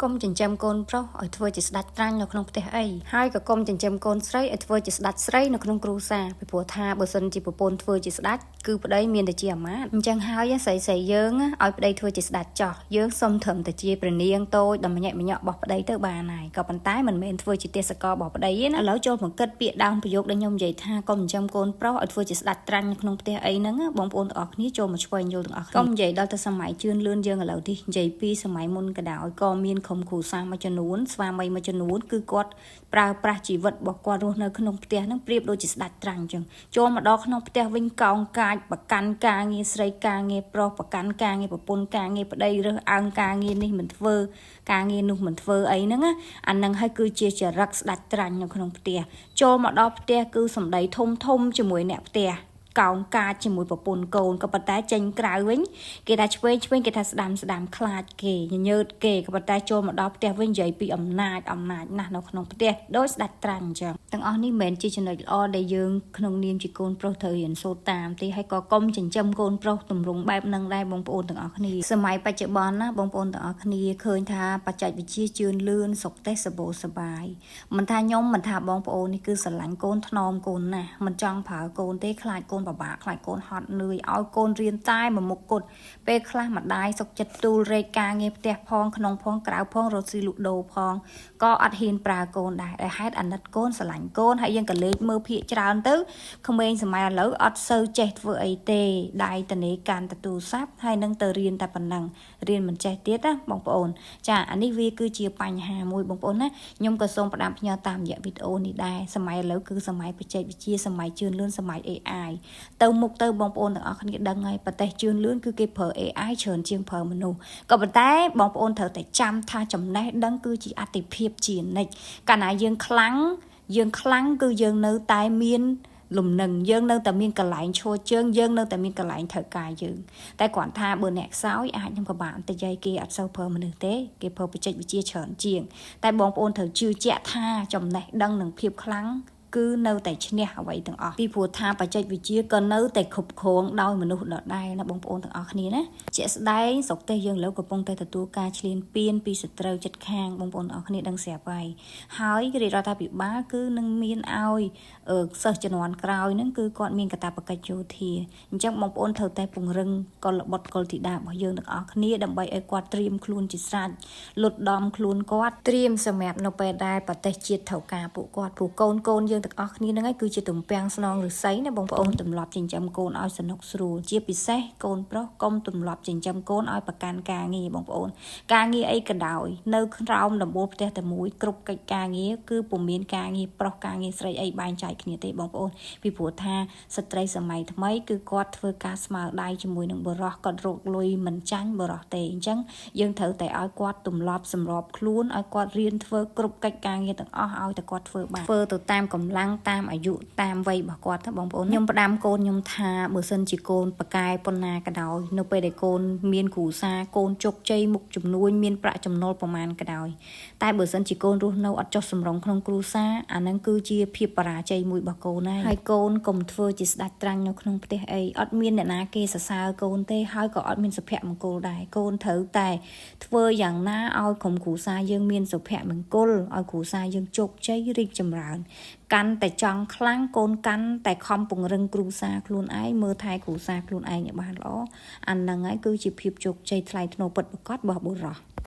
កុំចិញ្ចឹមកូនប្រុសឲ្យធ្វើជាស្ដេចត្រាញ់នៅក្នុងផ្ទះអីហើយក៏កុំចិញ្ចឹមកូនស្រីឲ្យធ្វើជាស្ដេចស្រីនៅក្នុងគ្រួសារពីព្រោះថាបើសិនជាប្រពន្ធធ្វើជាស្ដេចគឺប្តីមានតែជាអាមាត្យអញ្ចឹងហើយស្រីយើងឲ្យប្តីធ្វើជាស្ដេចចោះយើងសុំត្រឹមតែជាព្រះនាងតូចដ៏ម្ញាក់ម្ញក់របស់ប្តីទៅបានហើយក៏ប៉ុន្តែមិនមែនធ្វើជាទេសកលរបស់ប្តីទេណាឥឡូវចូលមកគិតពាក្យដើមប្រយោគដែលខ្ញុំនិយាយថាកុំចិញ្ចឹមកូនប្រុសឲ្យធ្វើជាស្ដេចត្រាញ់នៅក្នុងផ្ទះអីហ្នឹងបងប្អូនទាំងអស់គ្នាចូលមកឆ្វេងយល់ទាំងអស់គ្នាកុំនិយាយដល់ទៅសម័យជឿនលឿនយើងឥឡូវនេះនិយាយពីសម័យមុនក៏ដោយក៏មានក្រុមគ្រួសារមួយចំនួនស្វាមីមួយចំនួនគឺគាត់ប្រើប្រាស់ជីវិតរបស់គាត់រស់នៅក្នុងផ្ទះហ្នឹងប្រៀបដូចជាស្ដេចត្រាញ់អញ្ចឹងចូលមកដល់ក្នុងផ្ទះវិញកោងកាចប្រកាន់ការងារស្រីការងារប្រុសប្រកាន់ការងារប្រពន្ធការងារប្តីរើសអើងការងារនេះមិនធ្វើការងារនោះមិនធ្វើអីហ្នឹងអាហ្នឹងហើយគឺជាចរិតស្ដេចត្រាញ់នៅក្នុងផ្ទះចូលមកដល់ផ្ទះគឺសម្ដីធំជាមួយអ្នកផ្ទះកោងកាចជាមួយប្រពន្ធកូនក៏ប៉ុន្តែចេញក្រៅវិញគេថាឆ្វេងគេថាស្ដាំខ្លាចគេញញើតគេក៏ប៉ុន្តែចូលមកដល់ផ្ទះវិញនិយាយពីអំណាចណាស់នៅក្នុងផ្ទះដោយស្ដេចត្រាញ់អញ្ចឹងទាំងអស់នេះមិនមែនជាចំណុចល្អដែលយើងក្នុងនាមជាកូនប្រុសត្រូវរៀនសូត្រតាមទេហើយក៏កុំចិញ្ចឹមកូនប្រុសទម្រង់បែបហ្នឹងដែរបងប្អូនទាំងអស់គ្នាសម័យបច្ចុប្បន្នណាបងប្អូនទាំងអស់គ្នាឃើញថាបច្ចេកវិទ្យាជឿនលឿនសុខទេសសបាយមិនថាខ្ញុំមិនថាបងប្អូននេះគឺស្រឡាញ់កូនថ្នមកូនណាស់មិនចង់ប្រើកូនទេខ្លាចកូនពិបាកខ្លាចកូនហត់នឿយឲ្យកូនរៀនតែមួយមុខគត់ពេលខ្លះម្ដាយសុកចិត្តទូលរែកការងារផ្ទះផងក្នុងផងក្រៅផងរត់ស៊ីលក់ដូរផងក៏អត់ហ៊ានប្រើកូនដែរដោយហេតុអាណិតកូនស្រឡាញ់កូនហើយយើងក៏លេចមើលភាកច្រើនទៅក្មេងសម័យឥឡូវអត់សូវចេះធ្វើអីទេដៃតនេកាន់ទៅទូរស័ព្ទហើយនឹងទៅរៀនតែប៉ុណ្ណឹងរៀនមិនចេះទៀតណាបងប្អូនចាអានេះវាគឺជាបញ្ហាមួយបងប្អូនណាខ្ញុំក៏សូមផ្ដាំផ្ញើតាមរយៈវីដេអូនេះដែរសម័យឥឡូវគឺសម័យបច្ចេកវិទ្យាសម័យជឿនលឿនសម័យ AI ទៅមុខទៅបងប្អូនទាំងអស់គ្នាដឹងហើយប្រទេសជឿនលឿនគឺគេប្រើ AI ច្រើនជាងប្រើមនុស្សក៏ប៉ុន្តែបងប្អូនត្រូវតែចាំថាចំណេះដឹងគឺជាអតិភិបជានិច្ចកាលណាយើងខ្លាំងគឺយើងនៅតែមានលំនឹងយើងនៅតែមានកន្លែងឈរជើងយើងនៅតែមានកន្លែងធ្វើការយើងតែគ្រាន់ថាបើអ្នកខ្សោយអាចនឹងពិបាកបន្តិចគេអត់សូវប្រើមនុស្សទេគេប្រើបច្ចេកវិទ្យាច្រើនជាងតែបងប្អូនត្រូវជឿជាក់ថាចំណេះដឹងនិងភាពខ្លាំងគឺនៅតែឈ្នះអ្វីទាំងអស់ពីព្រោះថាបច្ចេកវិទ្យាក៏នៅតែគ្រប់គ្រងដោយមនុស្សដដែលណាបងប្អូនទាំងអស់គ្នាណាជាក់ស្ដែងស្រុកទេសយើងលើកំពុងតែទទួលការឈ្លានពានពីសត្រូវជិតខាងបងប្អូនទាំងអស់គ្នាដឹងស្រាប់ហើយហើយរាជរដ្ឋាភិបាលគឺនឹងមានឲ្យសិស្សជំនាន់ក្រោយហ្នឹងគឺគាត់មានកាតព្វកិច្ចយោធាអញ្ចឹងបងប្អូនត្រូវតែពង្រឹងកុលបុត្រកុលធីតារបស់យើងទាំងអស់គ្នាដើម្បីឲ្យគាត់ត្រៀមខ្លួនជាស្រេចលុតដំខ្លួនគាត់ត្រៀមសម្រាប់នៅពេលដែលប្រទេសជាតិត្រូវការពួកគាត់ព្រោះកូនយើងទាំងអស់គ្នាហ្នឹងឯងគឺជាទំពាំងស្នងឫស្សីណាបងប្អូនទម្លាប់ចិញ្ចឹមកូនឲ្យសនុកស្រួលជាពិសេសកូនប្រុសកុំទម្លាប់ចិញ្ចឹមកូនឲ្យប្រកាន់ការងារបងប្អូនការងារអីក៏ដោយនៅក្រោមដំបូលផ្ទះតែមួយគ្រប់កិច្ចការងារគឺពុំមានការងារប្រុសការងារស្រីអីបែងចែកគ្នាទេបងប្អូនពីព្រោះថាស្ត្រីសម័យថ្មីគឺគាត់ធ្វើការស្មើដៃជាមួយនឹងបុរសគាត់រកលុយមិនចាញ់បុរសទេអញ្ចឹងយើងត្រូវតែឲ្យគាត់ទម្លាប់សម្របខ្លួនឲ្យគាត់រៀនធ្វើគ្រប់កិច្ចការងារទាំងអស់ឲ្យតែគាត់ធ្វើបានធ្វើទៅតាមកម្លាំងតាមអាយុតាមវ័យរបស់គាត់ណាបងប្អូនខ្ញុំផ្ដាំកូនខ្ញុំថាបើសិនជាកូនប៉កែប៉ុណ្ណាក៏ដោយនៅពេលដែលកូនមានគ្រួសារកូនជោគជ័យមុខជំនួញមានប្រាក់ចំណូលប្រមាណក៏ដោយតែបើសិនជាកូនរស់នៅអត់ចុះសម្រុងក្នុងគ្រួសារអាហ្នឹងគឺជាភាពបរាជ័យមួយរបស់កូនហើយកូនកុំធ្វើជាស្ដេចត្រាញ់នៅក្នុងផ្ទះអីអត់មានអ្នកណាគេសរសើរកូនទេហើយក៏អត់មានសុភមង្គលដែរកូនត្រូវតែធ្វើយ៉ាងណាឲ្យក្រុមគ្រួសារយើងមានសុភមង្គលឲ្យគ្រួសារយើងជោគជ័យរីកចម្រើនកាន់តែចង់ខ្លាំងកូនកាន់តែខំពង្រឹងគ្រួសារខ្លួនឯងមើលថែគ្រួសារខ្លួនឯងឲ្យបានល្អអាហ្នឹងហើយគឺជាភាពជោគជ័យថ្លៃថ្នូរពិតប្រាកដរបស់បុរស